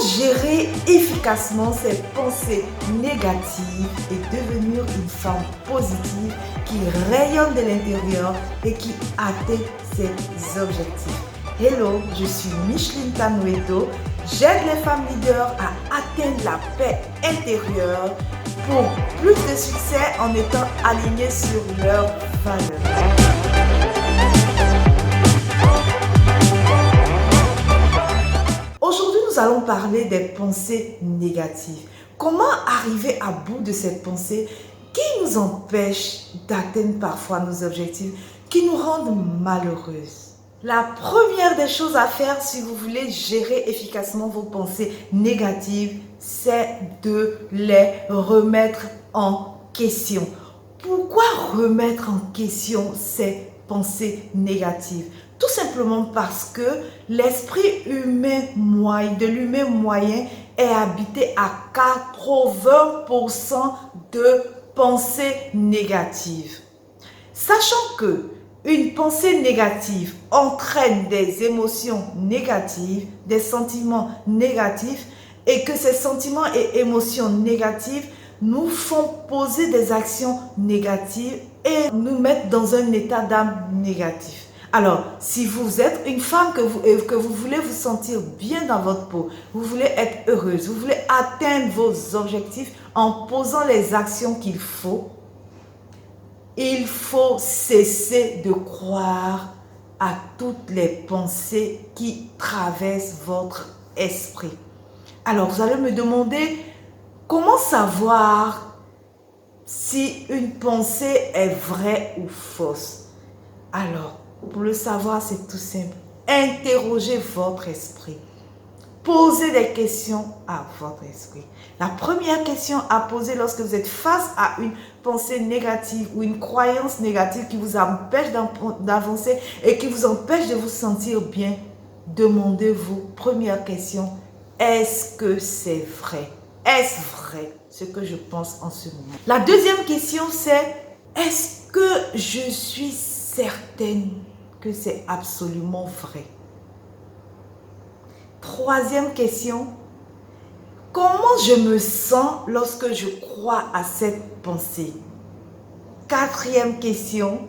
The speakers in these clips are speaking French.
gérer efficacement ses pensées négatives et devenir une femme positive qui rayonne de l'intérieur et qui atteint ses objectifs? Hello, je suis Micheline Tanouedo. J'aide les femmes leaders à atteindre la paix intérieure pour plus de succès en étant alignées sur leurs valeurs. Aujourd'hui, nous allons parler des pensées négatives. Comment arriver à bout de ces pensées qui nous empêchent d'atteindre parfois nos objectifs, qui nous rendent malheureuses? La première des choses à faire si vous voulez gérer efficacement vos pensées négatives, c'est de les remettre en question. Pourquoi remettre en question ces pensées négatives? Tout simplement parce que l'esprit humain de l'humain moyen est habité à 80% de pensées négatives. Sachant que une pensée négative entraîne des émotions négatives, des sentiments négatifs, et que ces sentiments et émotions négatives nous font poser des actions négatives et nous mettent dans un état d'âme négatif. Alors, si vous êtes une femme que vous voulez vous sentir bien dans votre peau, vous voulez être heureuse, vous voulez atteindre vos objectifs en posant les actions qu'il faut, il faut cesser de croire à toutes les pensées qui traversent votre esprit. Alors, vous allez me demander, comment savoir si une pensée est vraie ou fausse? Alors, pour le savoir, c'est tout simple. Interrogez votre esprit. Posez des questions à votre esprit. La première question à poser lorsque vous êtes face à une pensée négative ou une croyance négative qui vous empêche d'avancer et qui vous empêche de vous sentir bien, demandez-vous, première question, est-ce que c'est vrai? Est-ce vrai ce que je pense en ce moment? La deuxième question, c'est, est-ce que je suis certaine que c'est absolument vrai? Troisième question, comment je me sens lorsque je crois à cette pensée? Quatrième question,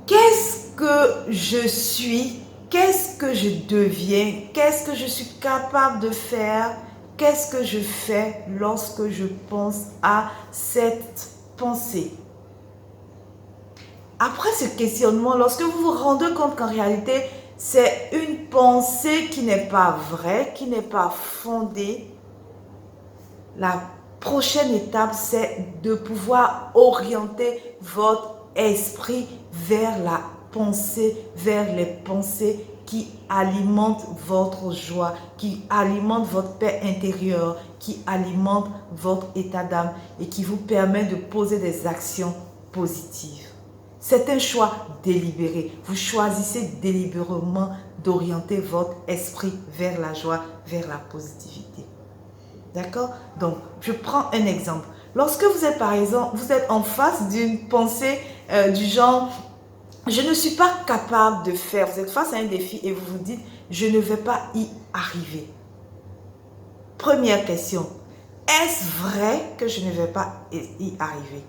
qu'est-ce que je suis? Qu'est-ce que je deviens? Qu'est-ce que je suis capable de faire? Qu'est-ce que je fais lorsque je pense à cette pensée? Après ce questionnement, lorsque vous vous rendez compte qu'en réalité, c'est une pensée qui n'est pas vraie, qui n'est pas fondée, la prochaine étape, c'est de pouvoir orienter votre esprit vers la pensée, vers les pensées qui alimentent votre joie, qui alimentent votre paix intérieure, qui alimentent votre état d'âme et qui vous permet de poser des actions positives. C'est un choix délibéré. Vous choisissez délibérément d'orienter votre esprit vers la joie, vers la positivité. D'accord? Donc, je prends un exemple. Lorsque vous êtes, par exemple, vous êtes en face d'une pensée du genre « je ne suis pas capable de faire », vous êtes face à un défi et vous vous dites « je ne vais pas y arriver ». Première question, est-ce vrai que je ne vais pas y arriver?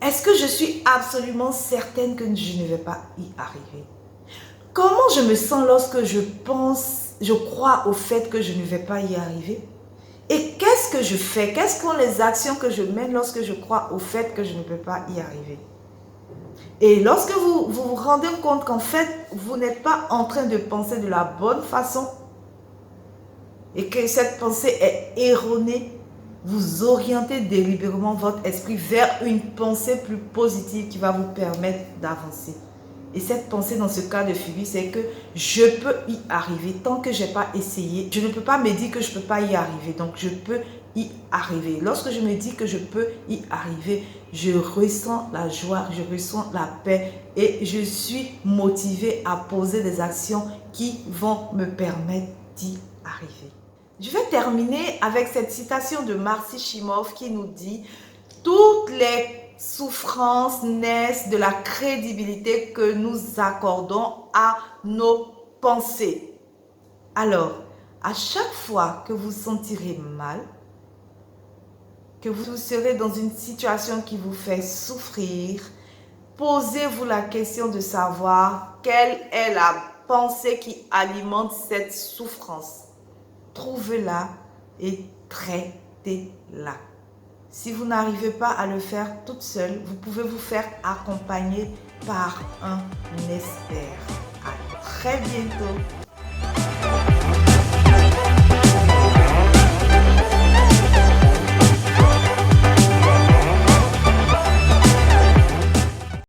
Est-ce que je suis absolument certaine que je ne vais pas y arriver? Comment je me sens lorsque je crois au fait que je ne vais pas y arriver? Et qu'est-ce que je fais? Quelles sont les actions que je mène lorsque je crois au fait que je ne peux pas y arriver? Et lorsque vous vous rendez compte qu'en fait, vous n'êtes pas en train de penser de la bonne façon et que cette pensée est erronée, vous orientez délibérément votre esprit vers une pensée plus positive qui va vous permettre d'avancer. Et cette pensée dans ce cas de figure, c'est que je peux y arriver. Tant que je n'ai pas essayé, je ne peux pas me dire que je ne peux pas y arriver. Donc, je peux y arriver. Lorsque je me dis que je peux y arriver, je ressens la joie, je ressens la paix et je suis motivée à poser des actions qui vont me permettre d'y arriver. Je vais terminer avec cette citation de Marcy Shimoff qui nous dit « Toutes les souffrances naissent de la crédibilité que nous accordons à nos pensées. » Alors, À chaque fois que vous sentirez mal, que vous serez dans une situation qui vous fait souffrir, posez-vous la question de savoir quelle est la pensée qui alimente cette souffrance. Trouvez-la et traitez-la. Si vous n'arrivez pas à le faire toute seule, vous pouvez vous faire accompagner par un expert. À très bientôt.